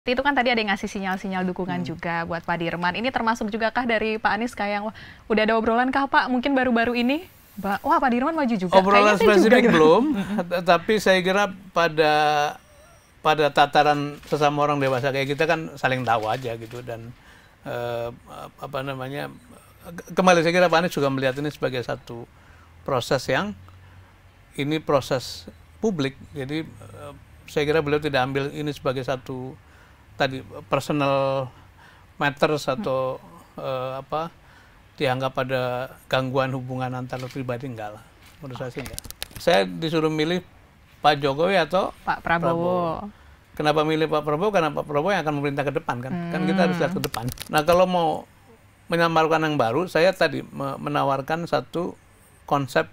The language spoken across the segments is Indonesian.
Itu kan tadi ada yang ngasih sinyal-sinyal dukungan juga buat Pak Dirman. Ini termasuk juga kah dari Pak Anies kayak wah, udah ada obrolan kah Pak mungkin baru-baru ini? Wah Pak Dirman maju juga. Obrolan Kayaknya spesifik juga, belum, tapi saya kira pada tataran sesama orang dewasa kayak kita kan saling tahu aja gitu dan apa namanya, kembali saya kira Pak Anies juga melihat ini sebagai satu proses yang ini proses publik, jadi saya kira beliau tidak ambil ini sebagai satu tadi personal matters atau apa dianggap ada gangguan hubungan antar pribadi, enggak lah, menurut saya sih enggak. Saya disuruh milih Pak Jokowi atau Pak Prabowo. Kenapa milih Pak Prabowo? Karena Pak Prabowo yang akan memerintah ke depan kan, kan kita harus lihat ke depan. Nah kalau mau menyamarkan yang baru, saya tadi menawarkan satu konsep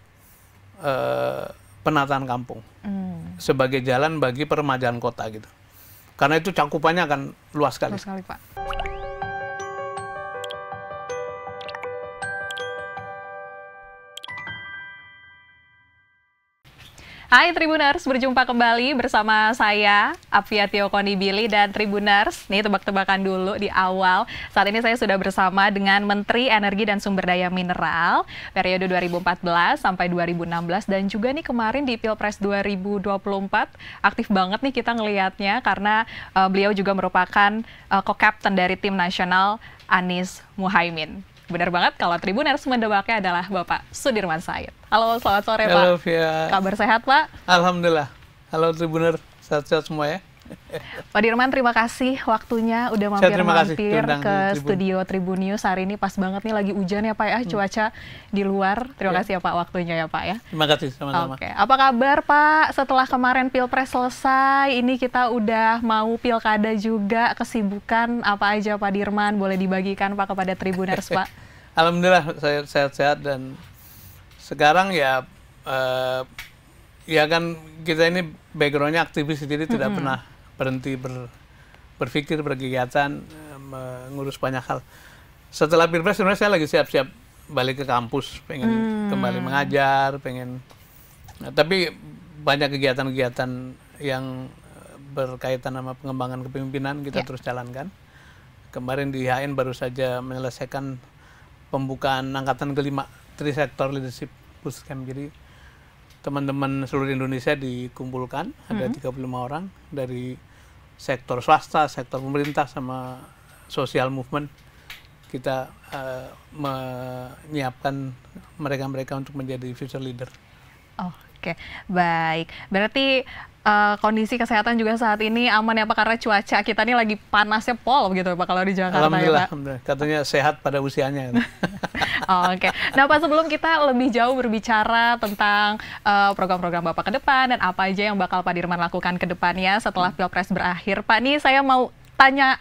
penataan kampung sebagai jalan bagi peremajaan kota gitu. Karena itu cakupannya akan luas sekali. Luas sekali Pak. Hai Tribuners, berjumpa kembali bersama saya, Afiatio Konibili, dan Tribuners. Nih tebak-tebakan dulu di awal. Saat ini saya sudah bersama dengan Menteri Energi dan Sumber Daya Mineral periode 2014 sampai 2016 dan juga nih kemarin di Pilpres 2024 aktif banget nih kita ngelihatnya karena beliau juga merupakan co-captain dari tim nasional Anies Muhaimin. Benar banget kalau Tribuners mendebaknya adalah Bapak Sudirman Said. Halo, selamat sore Pak. Halo Fia. Kabar sehat Pak? Alhamdulillah. Halo Tribuners, sehat-sehat semua ya. Pak Dirman, terima kasih waktunya udah mampir-mampir ke studio Tribun News. Hari ini pas banget nih lagi hujan ya Pak ya, cuaca di luar. Terima kasih ya Pak waktunya ya Pak ya. Terima kasih, sama-sama. Oke, apa kabar Pak? Setelah kemarin Pilpres selesai, ini kita udah mau Pilkada juga, kesibukan apa aja Pak Dirman? Boleh dibagikan Pak kepada Tribuners Pak? Alhamdulillah saya sehat-sehat dan sekarang ya ya kan kita ini backgroundnya aktivis, jadi tidak pernah berhenti berpikir, berkegiatan, mengurus banyak hal. Setelah Pilpres sebenarnya saya lagi siap-siap balik ke kampus, pengen kembali mengajar, pengen tapi banyak kegiatan-kegiatan yang berkaitan sama pengembangan kepemimpinan kita terus jalankan. Kemarin di HN baru saja menyelesaikan pembukaan angkatan kelima Tri-Sector Leadership Bootcamp. Jadi teman-teman seluruh Indonesia dikumpulkan, ada 35 orang dari sektor swasta, sektor pemerintah, sama social movement. Kita menyiapkan mereka-mereka untuk menjadi future leader. Oke, baik. Berarti kondisi kesehatan juga saat ini aman ya Pak, karena cuaca kita ini lagi panasnya pol gitu Pak kalau di Jakarta. Alhamdulillah, ya Pak? Alhamdulillah. Katanya sehat pada usianya. Oke. Nah Pak, sebelum kita lebih jauh berbicara tentang program-program Bapak ke depan dan apa aja yang bakal Pak Dirman lakukan ke depannya setelah Pilpres berakhir, Pak, nih saya mau tanya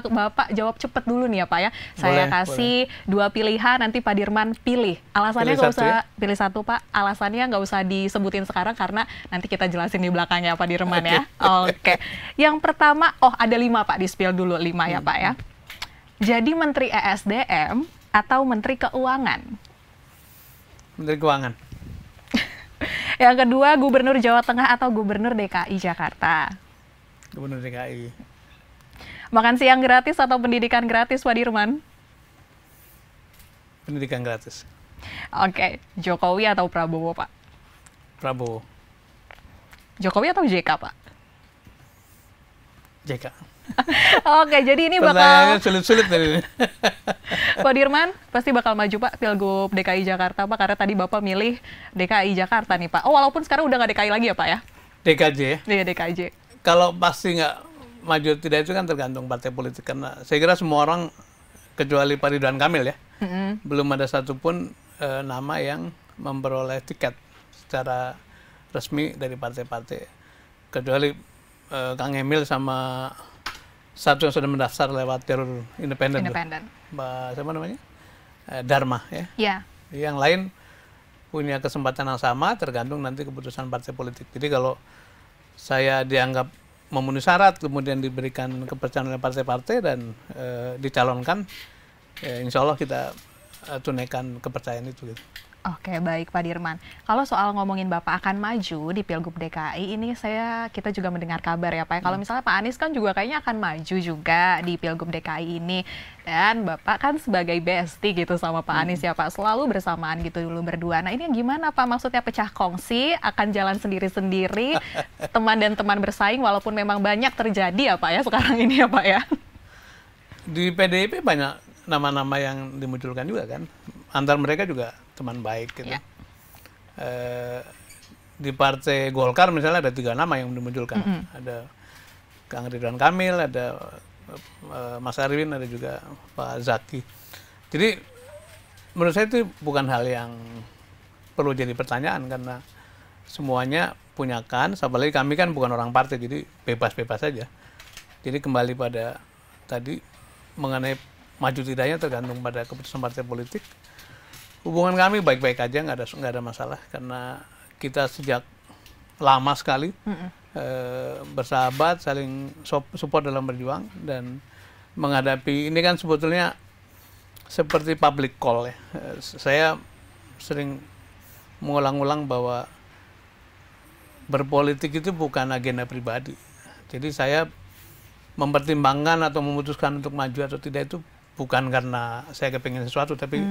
Bapak jawab cepet dulu nih ya Pak ya. Saya kasih dua pilihan, nanti Pak Dirman pilih. Alasannya nggak usah pilih satu Pak. Alasannya nggak usah disebutin sekarang karena nanti kita jelasin di belakangnya Pak Dirman ya. Oke. Yang pertama, ada 5 Pak, di-spill dulu 5 ya Pak ya. Jadi Menteri ESDM atau Menteri Keuangan? Menteri Keuangan. Yang kedua, Gubernur Jawa Tengah atau Gubernur DKI Jakarta? Gubernur DKI. Makan siang gratis atau pendidikan gratis, Pak Dirman? Pendidikan gratis. Oke, Jokowi atau Prabowo, Pak? Prabowo. Jokowi atau JK, Pak? JK. Oke, jadi ini bakal sulit-sulit tadi. Pak Dirman pasti bakal maju Pak Pilgub DKI Jakarta Pak, karena tadi Bapak milih DKI Jakarta nih Pak. Oh, walaupun sekarang udah nggak DKI lagi ya Pak ya? DKJ ya? Iya, DKJ. Kalau pasti nggak maju tidak itu kan tergantung partai politik, karena saya kira semua orang kecuali Pak Ridwan Kamil ya, belum ada satupun nama yang memperoleh tiket secara resmi dari partai-partai, kecuali Kang Emil sama satu yang sudah mendaftar lewat jalur independen. Mbak siapa namanya? Dharma ya. Iya. Yang lain punya kesempatan yang sama, tergantung nanti keputusan partai politik. Jadi kalau saya dianggap memenuhi syarat, kemudian diberikan kepercayaan oleh partai-partai dan dicalonkan, insya Allah kita tunaikan kepercayaan itu. Gitu. Oke, baik Pak Dirman. Kalau soal ngomongin Bapak akan maju di Pilgub DKI ini kita juga mendengar kabar ya Pak. Kalau misalnya Pak Anies kan juga kayaknya akan maju juga di Pilgub DKI ini. Dan Bapak kan sebagai bestie gitu sama Pak Anies ya Pak. Selalu bersamaan gitu dulu berdua. Nah ini yang gimana Pak? Maksudnya pecah kongsi, akan jalan sendiri-sendiri, teman dan teman bersaing walaupun memang banyak terjadi ya Pak ya sekarang ini ya Pak ya. Di PDIP banyak nama-nama yang dimunculkan juga kan. Antar mereka juga teman baik gitu. Ya. Di Partai Golkar misalnya ada 3 nama yang dimunculkan. Ada Kang Ridwan Kamil, ada Mas Arwin, ada juga Pak Zaki. Jadi menurut saya itu bukan hal yang perlu jadi pertanyaan karena semuanya punya kans, apalagi kami kan bukan orang partai, jadi bebas-bebas saja. Jadi kembali pada tadi mengenai maju tidaknya tergantung pada keputusan partai politik. Hubungan kami baik-baik aja, nggak ada masalah karena kita sejak lama sekali bersahabat, saling support dalam berjuang dan menghadapi ini kan sebetulnya seperti public call ya. Saya sering mengulang-ulang bahwa berpolitik itu bukan agenda pribadi. Jadi saya mempertimbangkan atau memutuskan untuk maju atau tidak itu bukan karena saya kepengen sesuatu, tapi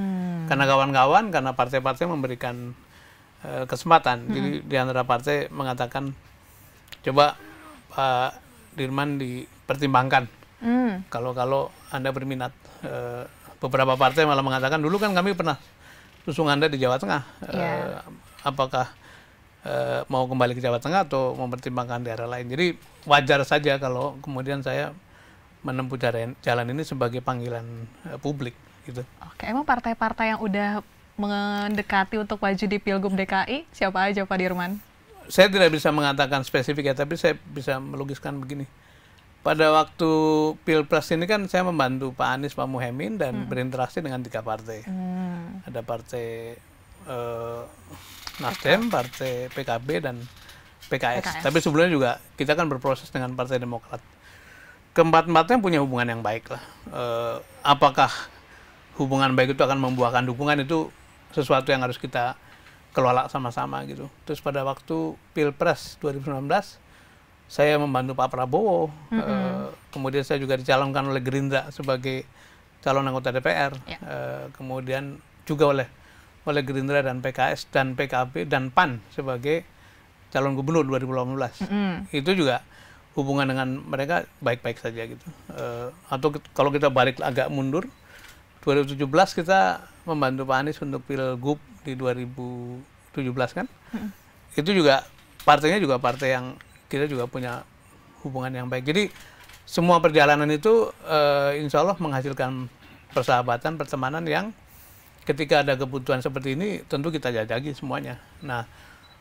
karena kawan-kawan, karena partai-partai memberikan kesempatan. Jadi di antara partai mengatakan, coba Pak Dirman dipertimbangkan. Kalau Anda berminat. Beberapa partai malah mengatakan, dulu kan kami pernah usung Anda di Jawa Tengah. Apakah mau kembali ke Jawa Tengah atau mempertimbangkan daerah lain. Jadi wajar saja kalau kemudian saya menempuh jalan ini sebagai panggilan publik gitu. Oke, emang partai-partai yang udah mendekati untuk maju di Pilgub DKI siapa aja Pak Dirman? Saya tidak bisa mengatakan spesifik ya, tapi saya bisa melukiskan begini. Pada waktu Pilpres ini kan saya membantu Pak Anies, Pak Muhaimin dan berinteraksi dengan 3 partai. Ada partai Nasdem, partai PKB dan PKS. Tapi sebelumnya juga kita kan berproses dengan Partai Demokrat. Keempat-empatnya punya hubungan yang baik lah. Apakah hubungan baik itu akan membuahkan dukungan, itu sesuatu yang harus kita kelola sama-sama gitu. Terus pada waktu Pilpres 2019 saya membantu Pak Prabowo. Kemudian saya juga dicalonkan oleh Gerindra sebagai calon anggota DPR. Kemudian juga oleh Gerindra dan PKS dan PKB dan PAN sebagai calon gubernur 2018. Itu juga hubungan dengan mereka baik-baik saja gitu. Atau kalau kita balik agak mundur, 2017 kita membantu Pak Anies untuk Pilgub di 2017 kan. Itu juga partainya juga partai yang kita juga punya hubungan yang baik. Jadi semua perjalanan itu insya Allah menghasilkan persahabatan, pertemanan yang ketika ada kebutuhan seperti ini tentu kita jajaki semuanya. Nah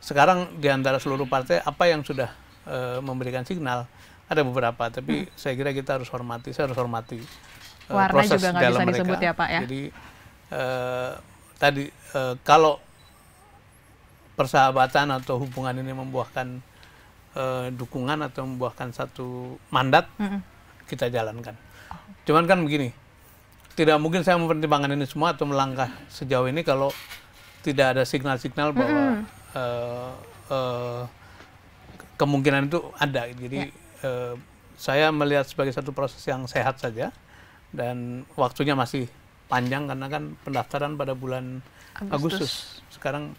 sekarang di antara seluruh partai apa yang sudah memberikan signal, ada beberapa, tapi saya kira kita harus hormati, saya harus hormati warna proses juga nggak dalam bisa mereka. disebut ya Pak ya. Jadi tadi kalau persahabatan atau hubungan ini membuahkan dukungan atau membuahkan satu mandat, kita jalankan. Cuman kan begini, tidak mungkin saya mempertimbangkan ini semua atau melangkah sejauh ini kalau tidak ada signal-signal bahwa kemungkinan itu ada. Jadi saya melihat sebagai satu proses yang sehat saja dan waktunya masih panjang karena kan pendaftaran pada bulan Agustus. Sekarang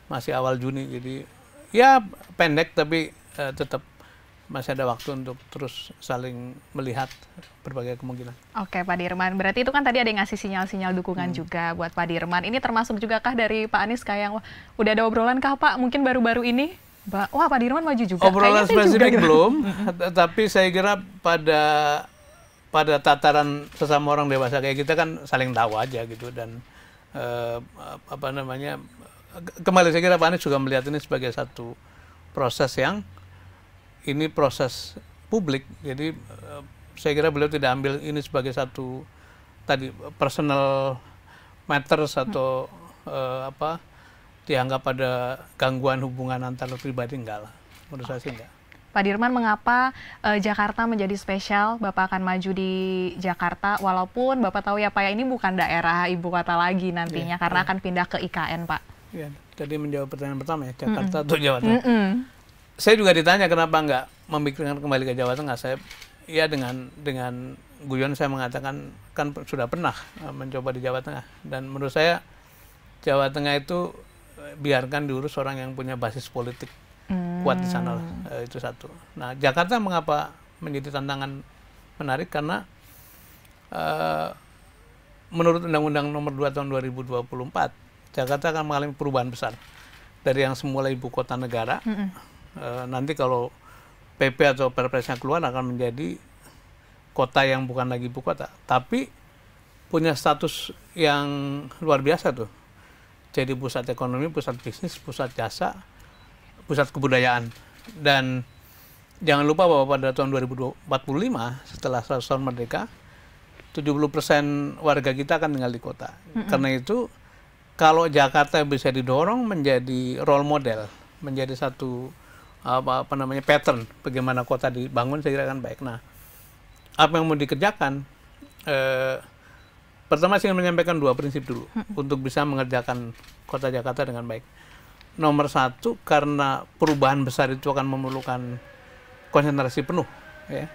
masih awal Juni, jadi ya pendek tapi tetap masih ada waktu untuk terus saling melihat berbagai kemungkinan. Oke Pak Dirman, berarti itu kan tadi ada yang ngasih sinyal-sinyal dukungan juga buat Pak Dirman. Ini termasuk juga kah dari Pak Anies kayak udah ada obrolan kah Pak mungkin baru-baru ini? Wah Pak Dirman maju juga. Obrolan spesifik belum, tapi saya kira pada tataran sesama orang dewasa kayak kita kan saling tahu aja gitu dan kembali saya kira Pak Anies juga melihat ini sebagai satu proses yang ini proses publik, jadi saya kira beliau tidak ambil ini sebagai satu tadi personal matters atau dianggap ada gangguan hubungan antar pribadi, enggak lah, menurut saya sih enggak. Pak Dirman, mengapa Jakarta menjadi spesial? Bapak akan maju di Jakarta, walaupun Bapak tahu ya Pak ya ini bukan daerah ibu kota lagi nantinya karena akan pindah ke IKN Pak. Ya, tadi menjawab pertanyaan pertama ya, Jakarta atau Jawa Tengah. Saya juga ditanya kenapa nggak memikirkan kembali ke Jawa Tengah. Saya ya dengan guyon saya mengatakan kan sudah pernah mencoba di Jawa Tengah, dan menurut saya Jawa Tengah itu biarkan diurus orang yang punya basis politik kuat di sana lah. Itu satu. Nah, Jakarta mengapa menjadi tantangan menarik karena menurut Undang-Undang Nomor 2 Tahun 2024 Jakarta akan mengalami perubahan besar dari yang semula ibu kota negara. Nanti kalau PP atau Perpresnya keluar akan menjadi kota yang bukan lagi ibu kota, tapi punya status yang luar biasa tuh. Jadi pusat ekonomi, pusat bisnis, pusat jasa, pusat kebudayaan. Dan jangan lupa bahwa pada tahun 2045 setelah 100 tahun merdeka, 70% warga kita akan tinggal di kota. Karena itu kalau Jakarta bisa didorong menjadi role model, menjadi satu pattern bagaimana kota dibangun, saya kira akan baik. Nah, apa yang mau dikerjakan? Pertama saya ingin menyampaikan 2 prinsip dulu untuk bisa mengerjakan kota Jakarta dengan baik. Nomor 1, karena perubahan besar itu akan memerlukan konsentrasi penuh, ya.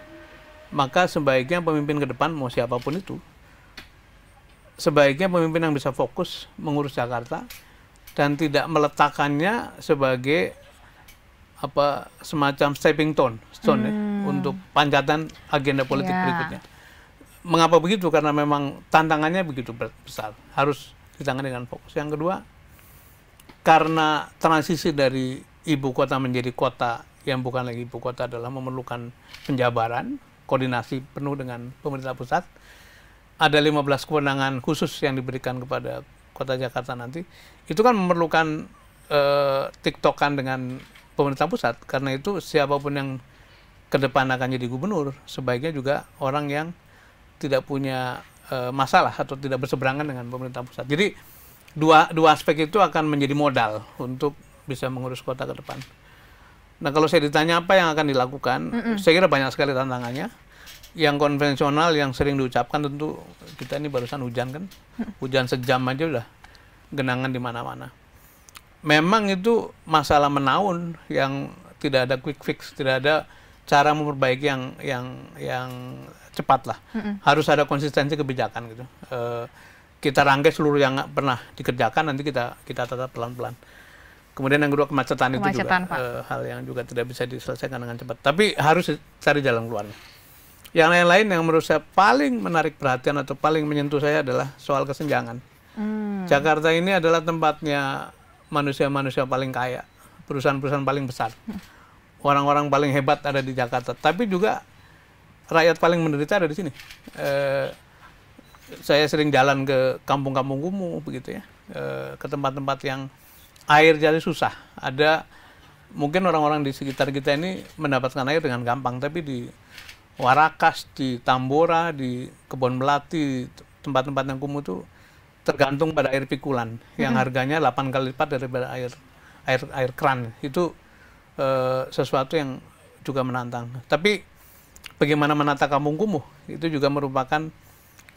Maka sebaiknya pemimpin ke depan mau siapapun itu, sebaiknya pemimpin yang bisa fokus mengurus Jakarta dan tidak meletakkannya sebagai semacam stepping stone ya, untuk pancatan agenda politik berikutnya. Mengapa begitu? Karena memang tantangannya begitu besar, harus ditangani dengan fokus. Yang kedua, karena transisi dari ibu kota menjadi kota yang bukan lagi ibu kota adalah memerlukan penjabaran, koordinasi penuh dengan pemerintah pusat. Ada 15 kewenangan khusus yang diberikan kepada kota Jakarta nanti. Itu kan memerlukan tiktokan dengan pemerintah pusat. Karena itu siapapun yang ke depan akan jadi gubernur, sebaiknya juga orang yang tidak punya masalah atau tidak berseberangan dengan pemerintah pusat. Jadi dua aspek itu akan menjadi modal untuk bisa mengurus kota ke depan. Nah, kalau saya ditanya apa yang akan dilakukan, saya kira banyak sekali tantangannya. Yang konvensional yang sering diucapkan tentu kita ini barusan hujan kan, hujan sejam aja udah genangan di mana-mana. Memang itu masalah menaun yang tidak ada quick fix, tidak ada cara memperbaiki yang cepat lah. Harus ada konsistensi kebijakan gitu. Kita rangkai seluruh yang pernah dikerjakan, nanti kita tata pelan-pelan. Kemudian yang kedua kemacetan itu juga hal yang juga tidak bisa diselesaikan dengan cepat. Tapi harus cari jalan keluarnya. Yang lain-lain yang menurut saya paling menarik perhatian atau paling menyentuh saya adalah soal kesenjangan. Jakarta ini adalah tempatnya manusia-manusia paling kaya, perusahaan-perusahaan paling besar. Orang-orang paling hebat ada di Jakarta, tapi juga rakyat paling menderita ada di sini. Saya sering jalan ke kampung-kampung kumuh begitu ya, ke tempat-tempat yang air jadi susah. Ada mungkin orang-orang di sekitar kita ini mendapatkan air dengan gampang, tapi di Warakas, di Tambora, di Kebon Melati, tempat-tempat yang kumuh itu tergantung pada air pikulan yang harganya 8 kali lipat daripada air keran. Itu sesuatu yang juga menantang. Tapi bagaimana menata kampung kumuh itu juga merupakan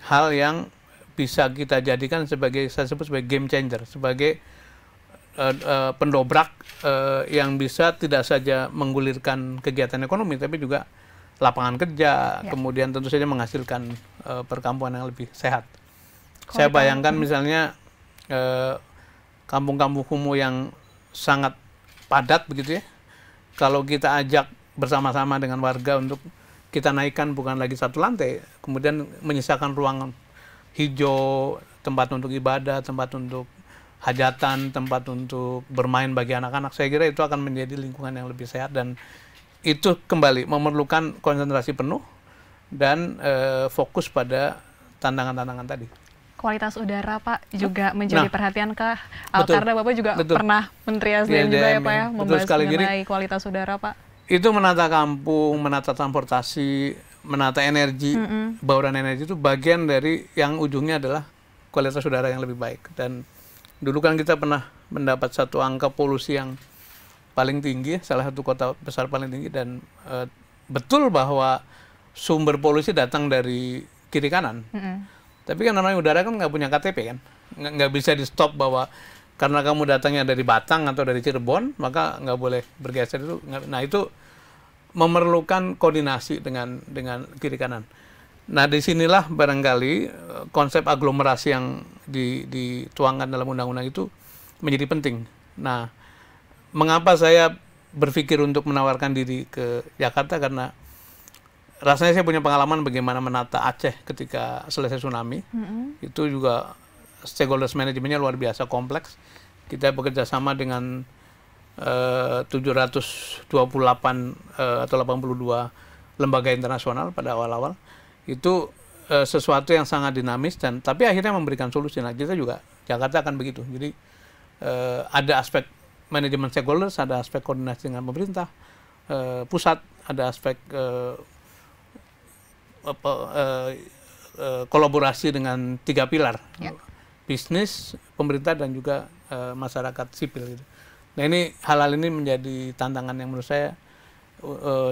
hal yang bisa kita jadikan sebagai, saya sebut sebagai game changer, sebagai pendobrak yang bisa tidak saja menggulirkan kegiatan ekonomi, tapi juga lapangan kerja, kemudian tentu saja menghasilkan perkampungan yang lebih sehat. Saya bayangkan misalnya kampung-kampung kumuh yang sangat padat begitu ya, kalau kita ajak bersama-sama dengan warga untuk kita naikkan bukan lagi satu lantai, kemudian menyisakan ruang hijau, tempat untuk ibadah, tempat untuk hajatan, tempat untuk bermain bagi anak-anak, saya kira itu akan menjadi lingkungan yang lebih sehat, dan itu kembali memerlukan konsentrasi penuh dan fokus pada tantangan-tantangan tadi. Kualitas udara Pak juga menjadi perhatian kah? Karena Bapak juga pernah Menteri SDM juga ya Pak ya, membahas mengenai kualitas udara Pak. Itu menata kampung, menata transportasi, menata energi, bauran energi itu bagian dari yang ujungnya adalah kualitas udara yang lebih baik. Dan dulu kan kita pernah mendapat satu angka polusi yang paling tinggi, salah satu kota besar paling tinggi, dan betul bahwa sumber polusi datang dari kiri kanan. Tapi kan namanya udara kan nggak punya KTP kan, nggak bisa di stop bahwa karena kamu datangnya dari Batang atau dari Cirebon, maka nggak boleh bergeser itu. Nah itu memerlukan koordinasi dengan kiri kanan. Nah disinilah barangkali konsep aglomerasi yang dituangkan dalam undang-undang itu menjadi penting. Nah, mengapa saya berpikir untuk menawarkan diri ke Jakarta, karena rasanya saya punya pengalaman bagaimana menata Aceh ketika selesai tsunami. Itu juga stakeholders manajemennya luar biasa kompleks. Kita bekerja sama dengan 728 atau 82 lembaga internasional pada awal-awal. Itu sesuatu yang sangat dinamis dan tapi akhirnya memberikan solusi. Nah, kita juga Jakarta akan begitu. Jadi ada aspek manajemen stakeholders, ada aspek koordinasi dengan pemerintah pusat, ada aspek kolaborasi dengan 3 pilar, bisnis, pemerintah, dan juga masyarakat sipil gitu. Nah ini hal-hal ini menjadi tantangan yang menurut saya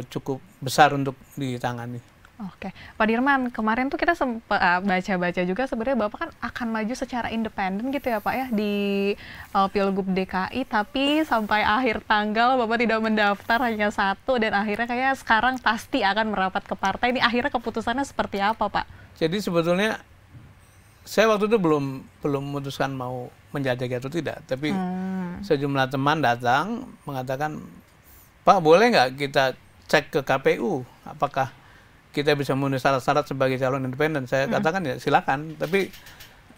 cukup besar untuk ditangani. Oke, Pak Dirman, kemarin tuh kita sempat baca-baca juga sebenarnya Bapak kan akan maju secara independen gitu ya Pak ya di Pilgub DKI, tapi sampai akhir tanggal Bapak tidak mendaftar, hanya 1, dan akhirnya kayak sekarang pasti akan merapat ke partai. Ini akhirnya keputusannya seperti apa Pak? Jadi sebetulnya saya waktu itu belum memutuskan mau menjajaki atau tidak, tapi sejumlah teman datang mengatakan, Pak boleh nggak kita cek ke KPU apakah kita bisa memenuhi syarat-syarat sebagai calon independen. Saya katakan ya silakan, tapi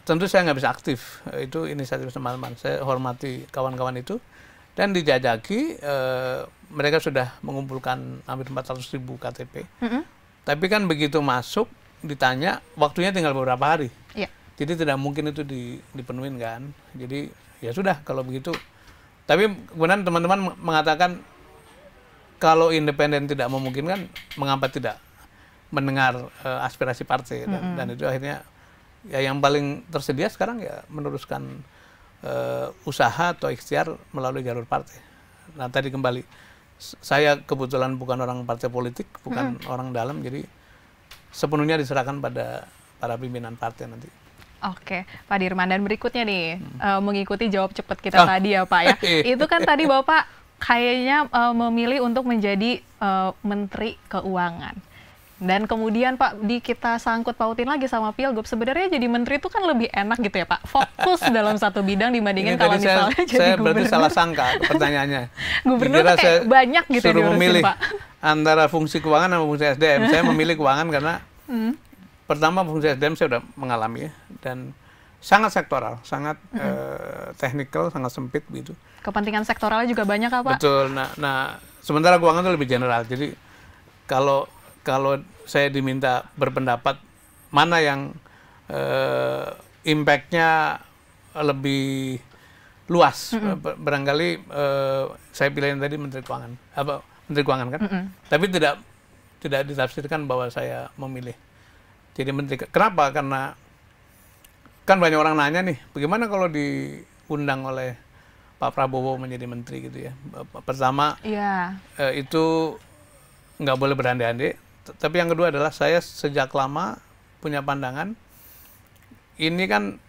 tentu saya nggak bisa aktif. Itu inisiatif teman-teman. Saya hormati kawan-kawan itu. Dan dijajaki, mereka sudah mengumpulkan hampir 400.000 KTP. Tapi kan begitu masuk, ditanya, waktunya tinggal beberapa hari. Jadi tidak mungkin itu dipenuhin kan. Jadi ya sudah kalau begitu. Tapi kemudian teman-teman mengatakan, kalau independen tidak memungkinkan, mengapa tidak mendengar aspirasi partai, dan itu akhirnya ya yang paling tersedia sekarang ya meneruskan usaha atau ikhtiar melalui jalur partai. Nah tadi kembali, saya kebetulan bukan orang partai politik, bukan orang dalam, jadi sepenuhnya diserahkan pada para pimpinan partai nanti. Oke, Pak Dirman, dan berikutnya nih mengikuti jawab cepat kita tadi ya Pak ya. Itu kan tadi Bapak kayaknya memilih untuk menjadi Menteri Keuangan. Dan kemudian Pak, kita sangkut pautin lagi sama Pilgub, sebenarnya jadi menteri itu kan lebih enak gitu ya Pak, fokus dalam satu bidang dibandingin kalau misalnya jadi gubernur. Berarti salah sangka pertanyaannya. Gubernur tuh kayak banyak gitu suruh diurusin memilih Pak. Antara fungsi keuangan sama fungsi SDM. Saya memilih keuangan karena pertama fungsi SDM saya sudah mengalami ya, dan sangat sektoral, sangat teknikal, sangat sempit begitu. Kepentingan sektoralnya juga banyak Pak? Betul. Nah sementara keuangan itu lebih general. Jadi kalau saya diminta berpendapat mana yang impact-nya lebih luas, barangkali saya pilihin tadi Menteri Keuangan, Menteri Keuangan kan, tapi tidak ditafsirkan bahwa saya memilih jadi menteri. Kenapa? Karena kan banyak orang nanya nih, bagaimana kalau diundang oleh Pak Prabowo menjadi menteri gitu ya. Pertama, itu nggak boleh berandai-andai. Tapi yang kedua adalah saya sejak lama punya pandangan, ini kan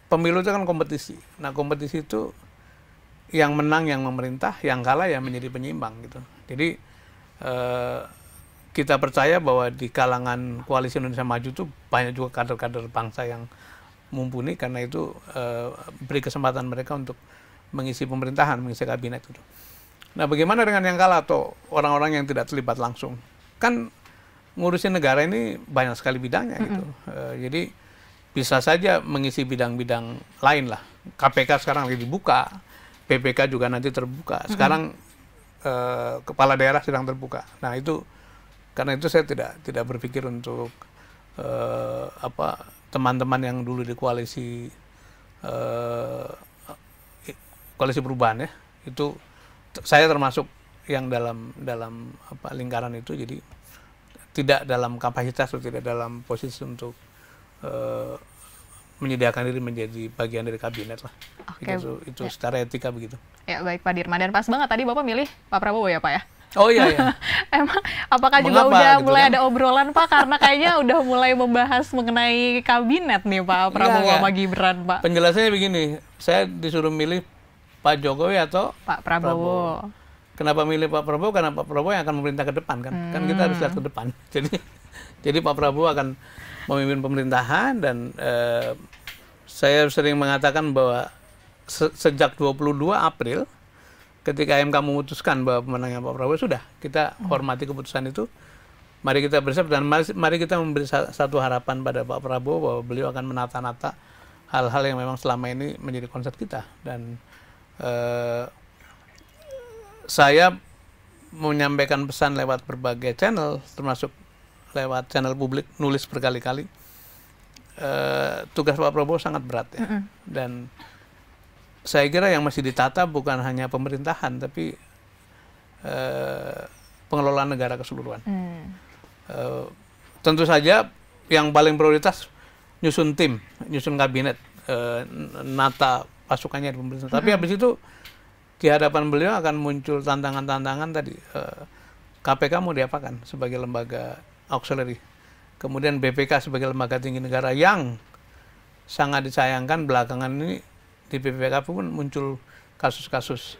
pemilu itu kan kompetisi. Nah kompetisi itu yang menang yang memerintah, yang kalah ya menjadi penyeimbang gitu. Jadi kita percaya bahwa di kalangan Koalisi Indonesia Maju itu banyak juga kader-kader bangsa yang mumpuni, karena itu beri kesempatan mereka untuk mengisi pemerintahan, mengisi kabinet gitu. Nah bagaimana dengan yang kalah atau orang-orang yang tidak terlibat langsung? Kan ngurusin negara ini banyak sekali bidangnya gitu. Jadi bisa saja mengisi bidang-bidang lain lah. KPK sekarang lagi dibuka, PPK juga nanti terbuka. Sekarang kepala daerah sedang terbuka. Nah itu karena itu saya tidak berpikir untuk teman-teman yang dulu di koalisi perubahan ya, itu saya termasuk yang dalam lingkaran itu, jadi tidak dalam kapasitas atau tidak dalam posisi untuk menyediakan diri menjadi bagian dari kabinet lah. Itu secara etika begitu. Ya baik Pak Dirman, dan pas banget tadi Bapak milih Pak Prabowo ya Pak ya? Oh iya, iya. Emang apakah juga Mengapa, udah gitu mulai kan? ada obrolan Pak? Karena kayaknya udah mulai membahas mengenai kabinet nih Pak Prabowo Enggak. sama Gibran Pak. Penjelasannya begini, saya disuruh milih Pak Jokowi atau Pak Prabowo. Kenapa milih Pak Prabowo? Karena Pak Prabowo yang akan memerintah ke depan kan. Kan kita harus lihat ke depan. Jadi Pak Prabowo akan memimpin pemerintahan dan saya sering mengatakan bahwa sejak 22 April ketika MK memutuskan bahwa pemenangnya Pak Prabowo, sudah kita hormati keputusan itu. Mari kita bersiap dan mari kita memberi satu harapan pada Pak Prabowo bahwa beliau akan menata-nata hal-hal yang memang selama ini menjadi concern kita. Dan saya menyampaikan pesan lewat berbagai channel, termasuk lewat channel publik, nulis berkali-kali. Tugas Pak Prabowo sangat berat ya. Dan saya kira yang masih ditata bukan hanya pemerintahan, tapi pengelolaan negara keseluruhan. Tentu saja yang paling prioritas nyusun tim, nyusun kabinet, nata pasukannya di pemerintah. Tapi habis itu di hadapan beliau akan muncul tantangan-tantangan tadi. KPK mau diapakan sebagai lembaga auxiliary. Kemudian BPK sebagai lembaga tinggi negara yang sangat disayangkan belakangan ini di BPK pun muncul kasus-kasus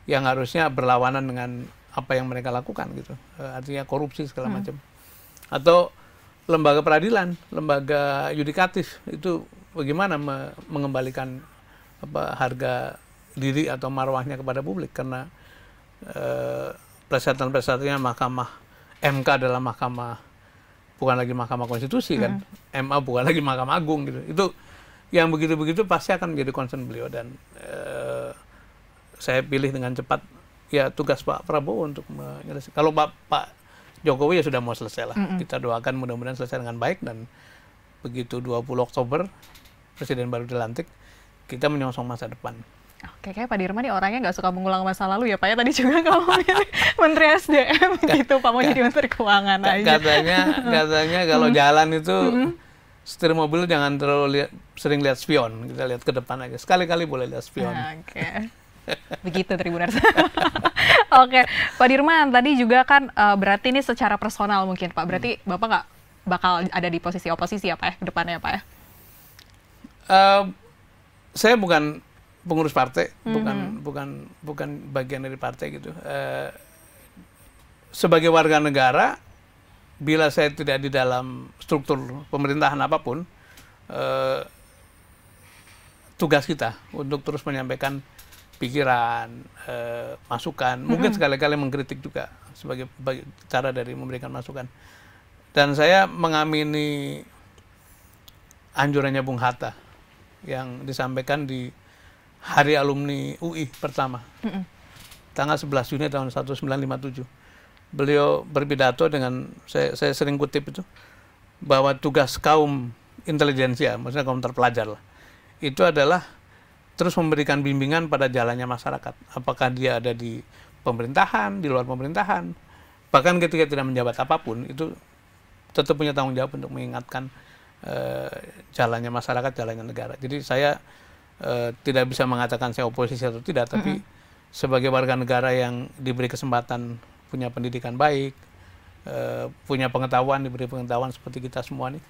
yang harusnya berlawanan dengan apa yang mereka lakukan gitu. Artinya korupsi segala macam. Atau lembaga peradilan, lembaga yudikatif itu bagaimana mengembalikan harga diri atau marwahnya kepada publik karena persyaratan-persyaratannya mahkamah MK adalah mahkamah bukan lagi mahkamah konstitusi kan, MA bukan lagi mahkamah agung gitu. Itu yang begitu-begitu pasti akan menjadi concern beliau dan saya pilih dengan cepat ya tugas Pak Prabowo untuk menyelesaikan. Kalau Pak Jokowi ya sudah mau selesai lah. Kita doakan mudah-mudahan selesai dengan baik dan begitu 20 Oktober presiden baru dilantik, kita menyongsong masa depan. Oke, kayak Pak Dirman nih orangnya nggak suka mengulang masa lalu ya Pak ya. Tadi juga kalau milih Menteri SDM gitu, Pak mau jadi Menteri Keuangan aja. Katanya kalau jalan itu setir mobil jangan terlalu sering lihat spion, kita lihat ke depan aja. Sekali-kali boleh lihat spion. Oke. Begitu Tribuners. Oke, Pak Dirman tadi juga kan berarti ini secara personal mungkin Pak. Berarti Bapak nggak bakal ada di posisi oposisi ya Pak ya ke depannya Pak ya? Saya bukan pengurus partai, bukan bagian dari partai gitu. Sebagai warga negara, bila saya tidak di dalam struktur pemerintahan apapun, tugas kita untuk terus menyampaikan pikiran, masukan, mungkin sekali-kali mengkritik juga sebagai cara dari memberikan masukan. Dan saya mengamini anjurannya Bung Hatta yang disampaikan di Hari Alumni UI pertama, tanggal 11 Juni tahun 1957. Beliau berpidato dengan, saya sering kutip itu, bahwa tugas kaum intelijensia, maksudnya kaum terpelajar lah, itu adalah terus memberikan bimbingan pada jalannya masyarakat. Apakah dia ada di pemerintahan, di luar pemerintahan, bahkan ketika tidak menjabat apapun, itu tetap punya tanggung jawab untuk mengingatkan jalannya masyarakat, jalannya negara. Jadi saya tidak bisa mengatakan saya oposisi atau tidak, tapi sebagai warga negara yang diberi kesempatan punya pendidikan baik, punya pengetahuan, diberi pengetahuan seperti kita semua nih,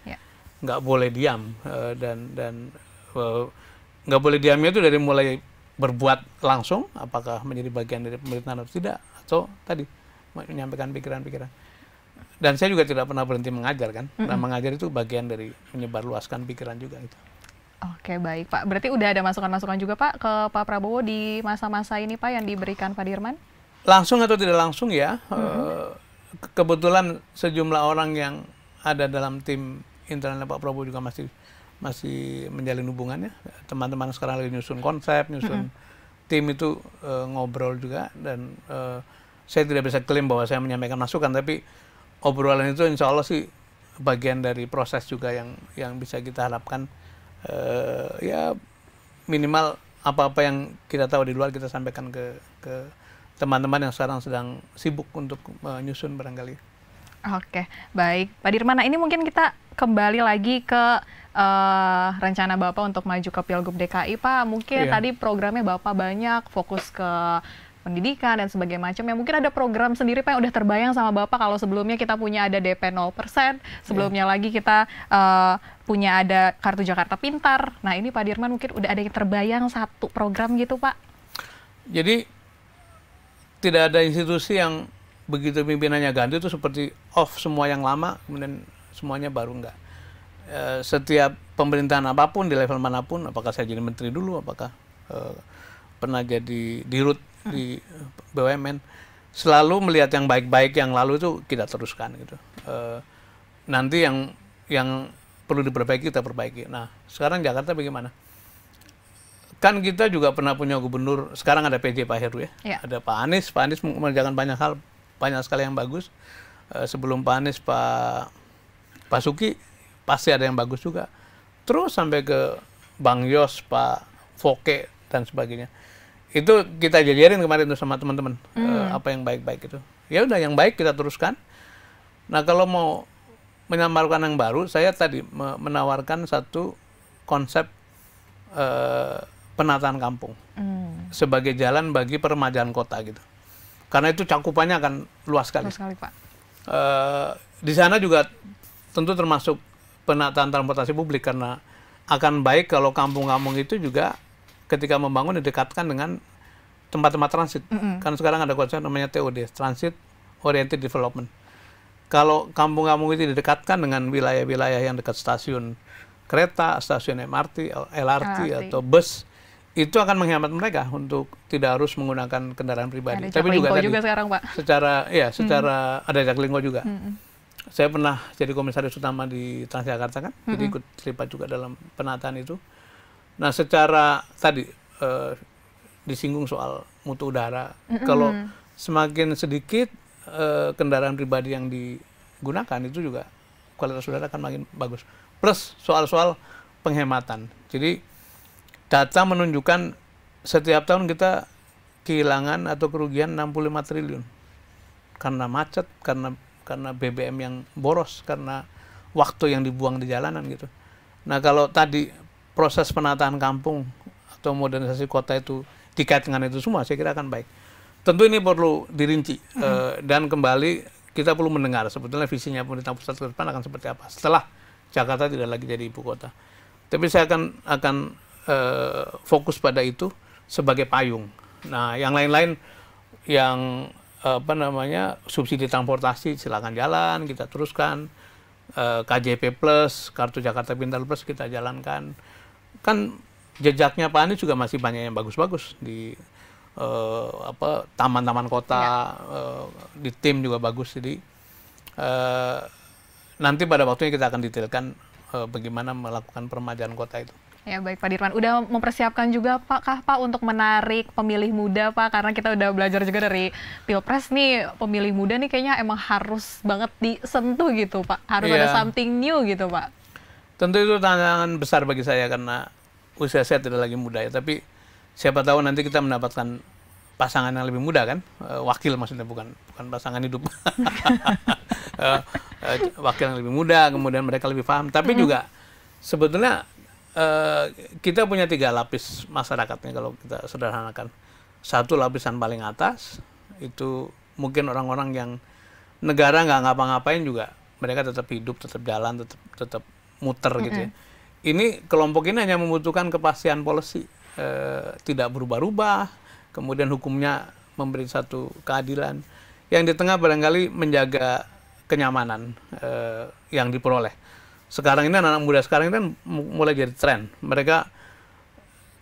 nggak boleh diam dan nggak boleh diamnya itu dari mulai berbuat langsung, apakah menjadi bagian dari pemerintahan atau tidak, atau tadi menyampaikan pikiran-pikiran. Dan saya juga tidak pernah berhenti mengajar kan, nah mengajar itu bagian dari menyebarluaskan pikiran juga itu. Oke baik Pak, berarti udah ada masukan-masukan juga Pak ke Pak Prabowo di masa-masa ini Pak yang diberikan Pak Dirman? Langsung atau tidak langsung ya, kebetulan sejumlah orang yang ada dalam tim internalnya Pak Prabowo juga masih menjalin hubungannya. Teman-teman sekarang lagi nyusun konsep, nyusun tim itu ngobrol juga dan saya tidak bisa klaim bahwa saya menyampaikan masukan, tapi obrolan itu insya Allah sih bagian dari proses juga yang bisa kita harapkan. Ya minimal apa-apa yang kita tahu di luar kita sampaikan ke teman-teman yang sekarang sedang sibuk untuk menyusun barangkali. Oke, baik. Pak Dirman, nah ini mungkin kita kembali lagi ke rencana Bapak untuk maju ke Pilgub DKI, Pak. Mungkin tadi programnya Bapak banyak fokus ke pendidikan dan sebagainya macam. Ya mungkin ada program sendiri Pak yang udah terbayang sama Bapak kalau sebelumnya kita punya ada DP 0%, sebelumnya lagi kita punya ada Kartu Jakarta Pintar. Nah ini Pak Dirman mungkin udah ada yang terbayang satu program gitu Pak? Jadi tidak ada institusi yang begitu pimpinannya ganti itu seperti off semua yang lama, kemudian semuanya baru enggak. Setiap pemerintahan apapun di level manapun, apakah saya jadi menteri dulu, apakah pernah jadi dirut di BUMN, selalu melihat yang baik-baik yang lalu itu kita teruskan gitu. Nanti yang perlu diperbaiki kita perbaiki. Nah sekarang Jakarta bagaimana? Kan kita juga pernah punya gubernur, sekarang ada PJ Pak Heru ya. Ada Pak Anies mengerjakan banyak hal, banyak sekali yang bagus. Sebelum Pak Anies Pak Basuki pasti ada yang bagus juga. Terus sampai ke Bang Yos, Pak Foke dan sebagainya. Itu kita jajarin kemarin tuh sama teman-teman apa yang baik-baik itu. Ya udah yang baik kita teruskan. Nah kalau mau menyamarkan yang baru, saya tadi menawarkan satu konsep penataan kampung sebagai jalan bagi peremajaan kota gitu. Karena itu cakupannya akan luas sekali. Luas sekali Pak. Di sana juga tentu termasuk penataan transportasi publik, karena akan baik kalau kampung-kampung itu juga ketika membangun didekatkan dengan tempat-tempat transit. Kan sekarang ada konsep namanya TOD, Transit Oriented Development. Kalau kampung-kampung itu didekatkan dengan wilayah-wilayah yang dekat stasiun kereta, stasiun MRT, LRT atau bus, itu akan menghemat mereka untuk tidak harus menggunakan kendaraan pribadi. Tapi juga tadi sekarang, Pak. Secara ada Jaklingko juga. Saya pernah jadi komisaris utama di Transjakarta kan, jadi ikut terlibat juga dalam penataan itu. Nah, secara tadi disinggung soal mutu udara. Kalau semakin sedikit kendaraan pribadi yang digunakan, itu juga kualitas udara akan makin bagus. Plus soal-soal penghematan. Jadi data menunjukkan setiap tahun kita kehilangan atau kerugian 65 triliun karena macet, karena BBM yang boros, karena waktu yang dibuang di jalanan gitu. Nah kalau tadi proses penataan kampung atau modernisasi kota itu dikaitkan dengan itu semua, saya kira akan baik. Tentu ini perlu dirinci dan kembali kita perlu mendengar sebetulnya visinya pemerintah pusat ke depan akan seperti apa setelah Jakarta tidak lagi jadi ibu kota. Tapi saya akan fokus pada itu sebagai payung. Nah yang lain-lain yang subsidi transportasi silakan jalan, kita teruskan. KJP Plus, Kartu Jakarta Pintar Plus kita jalankan. Kan jejaknya Pak Anies juga masih banyak yang bagus-bagus di taman-taman kota, di tim juga bagus. Jadi nanti pada waktunya kita akan detailkan bagaimana melakukan peremajaan kota itu. Ya baik Pak Dirman, udah mempersiapkan juga Pak untuk menarik pemilih muda Pak, karena kita udah belajar juga dari Pilpres nih, pemilih muda nih kayaknya emang harus banget disentuh gitu Pak, harus ada something new gitu Pak. Tentu itu tantangan besar bagi saya karena usia saya tidak lagi muda ya, tapi siapa tahu nanti kita mendapatkan pasangan yang lebih muda kan, wakil maksudnya bukan pasangan hidup, wakil yang lebih muda, kemudian mereka lebih paham, tapi juga sebetulnya kita punya 3 lapis masyarakatnya kalau kita sederhanakan. Satu lapisan paling atas, itu mungkin orang-orang yang negara nggak ngapa-ngapain juga, mereka tetap hidup, tetap jalan, tetap muter gitu ya. Ini kelompok ini hanya membutuhkan kepastian policy, tidak berubah-ubah, kemudian hukumnya memberi satu keadilan. Yang di tengah barangkali menjaga kenyamanan yang diperoleh. Sekarang ini anak-anak muda sekarang ini kan mulai jadi tren. Mereka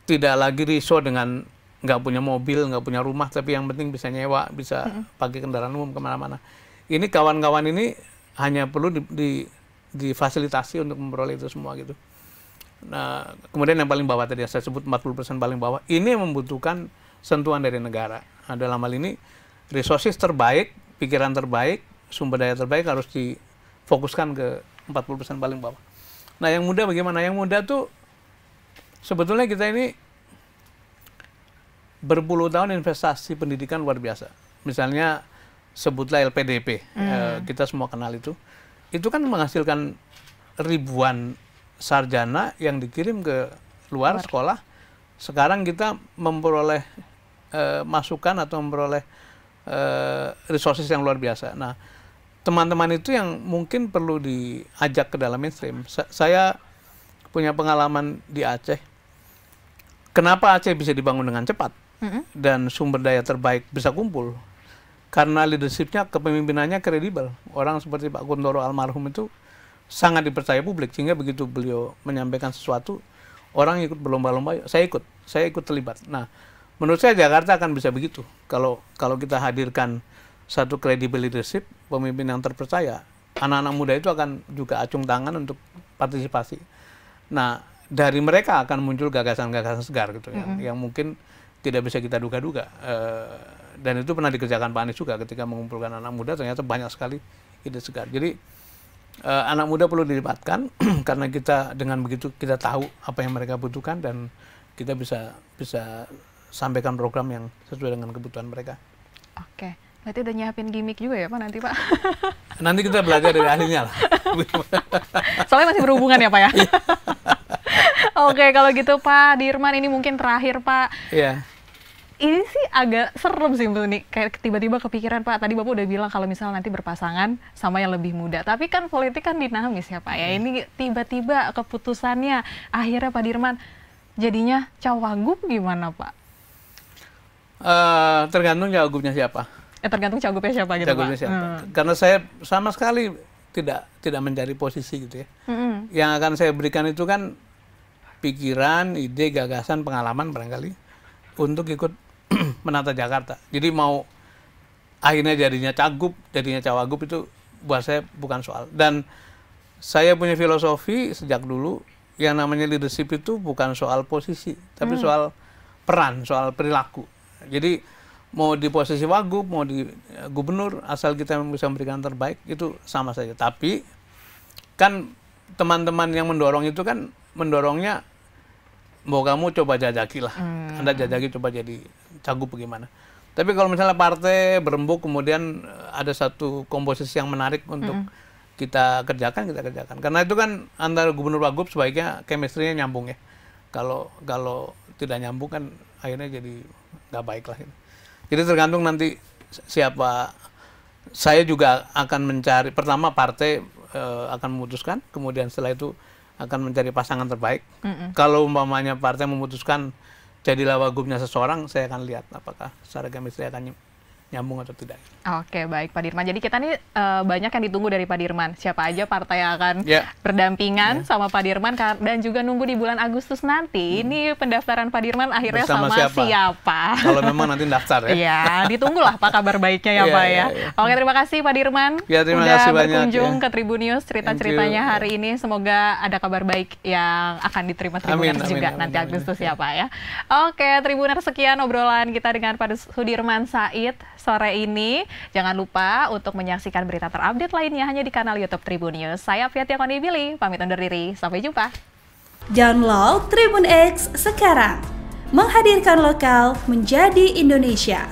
tidak lagi risau dengan nggak punya mobil, nggak punya rumah, tapi yang penting bisa nyewa, bisa pakai kendaraan umum kemana-mana. Ini kawan-kawan ini hanya perlu difasilitasi untuk memperoleh itu semua gitu. Nah, kemudian yang paling bawah tadi saya sebut 40% paling bawah, ini membutuhkan sentuhan dari negara. Nah, dalam hal ini resources terbaik, pikiran terbaik, sumber daya terbaik harus difokuskan ke 40% paling bawah. Nah yang muda bagaimana? Yang muda tuh sebetulnya kita ini berpuluh tahun investasi pendidikan luar biasa. Misalnya sebutlah LPDP, kita semua kenal itu. Itu kan menghasilkan ribuan sarjana yang dikirim ke luar sekolah. Sekarang kita memperoleh masukan atau memperoleh resources yang luar biasa. Nah, teman-teman itu yang mungkin perlu diajak ke dalam mainstream. Saya punya pengalaman di Aceh. Kenapa Aceh bisa dibangun dengan cepat dan sumber daya terbaik bisa kumpul? Karena leadershipnya, kepemimpinannya kredibel. Orang seperti Pak Kuntoro almarhum itu sangat dipercaya publik, sehingga begitu beliau menyampaikan sesuatu, orang ikut berlomba-lomba. Saya ikut terlibat. Nah, menurut saya Jakarta akan bisa begitu. Kalau kita hadirkan satu credible leadership, pemimpin yang terpercaya, anak-anak muda itu akan juga acung tangan untuk partisipasi. Nah, dari mereka akan muncul gagasan-gagasan segar gitu, yang mungkin tidak bisa kita duga-duga. Dan itu pernah dikerjakan Pak Anies juga ketika mengumpulkan anak muda, ternyata banyak sekali ide segar. Jadi anak muda perlu dilibatkan karena kita dengan begitu kita tahu apa yang mereka butuhkan dan kita bisa sampaikan program yang sesuai dengan kebutuhan mereka. Oke, berarti udah nyiapin gimmick juga ya Pak nanti Pak? Nanti kita belajar dari ahlinya lah. Soalnya masih berhubungan ya Pak ya? Oke, kalau gitu Pak Dirman, ini mungkin terakhir Pak. Iya. Ini sih agak serem sih nih, kayak tiba-tiba kepikiran Pak, tadi Bapak udah bilang kalau misalnya nanti berpasangan sama yang lebih muda. Tapi kan politik kan dinamis ya Pak ya, ini tiba-tiba keputusannya akhirnya Pak Dirman jadinya cawagup gimana Pak? Tergantung cawagupnya siapa. Tergantung cawagupnya siapa gitu Cawagupnya Pak? siapa. Karena saya sama sekali tidak mencari posisi gitu ya. Yang akan saya berikan itu kan pikiran, ide, gagasan, pengalaman barangkali untuk ikut menata Jakarta. Jadi mau akhirnya jadinya cagup, jadinya cawagup itu buat saya bukan soal. Dan saya punya filosofi sejak dulu, yang namanya leadership itu bukan soal posisi, tapi soal peran, soal perilaku. Jadi mau di posisi wagub, mau di gubernur, asal kita bisa memberikan yang terbaik, itu sama saja. Tapi kan teman-teman yang mendorong itu kan mendorongnya, mau kamu coba jajaki lah, Anda jajaki coba jadi cagup bagaimana. Tapi kalau misalnya partai berembuk kemudian ada satu komposisi yang menarik untuk kita kerjakan, kita kerjakan. Karena itu kan antara gubernur wagub sebaiknya chemistry-nya nyambung ya. Kalau tidak nyambung kan akhirnya jadi nggak baik lah. Jadi tergantung nanti siapa. Saya juga akan mencari, pertama partai akan memutuskan, kemudian setelah itu akan mencari pasangan terbaik. Kalau umpamanya partai memutuskan jadilah wagubnya seseorang, saya akan lihat apakah secara chemistry akan nyambung atau tidak. Oke, baik Pak Dirman. Jadi kita nih banyak yang ditunggu dari Pak Dirman. Siapa aja partai yang akan berdampingan sama Pak Dirman, dan juga nunggu di bulan Agustus nanti. Ini pendaftaran Pak Dirman akhirnya sama siapa? Kalau memang nanti daftar ya. Iya, ditunggulah Pak kabar baiknya ya Pak ya. Oke, terima kasih Pak Dirman. Ya, terima kasih banyak berkunjung ke Tribunnews, cerita-ceritanya hari ini. Semoga ada kabar baik yang akan diterima Tribuners juga nanti Agustus ya Pak ya. Oke, Tribuners, sekian obrolan kita dengan Pak Sudirman Said sore ini. Jangan lupa untuk menyaksikan berita terupdate lainnya hanya di kanal YouTube Tribunnews. Saya Fiatia Konibili, pamit undur diri. Sampai jumpa. Download Tribun X sekarang. Menghadirkan lokal menjadi Indonesia.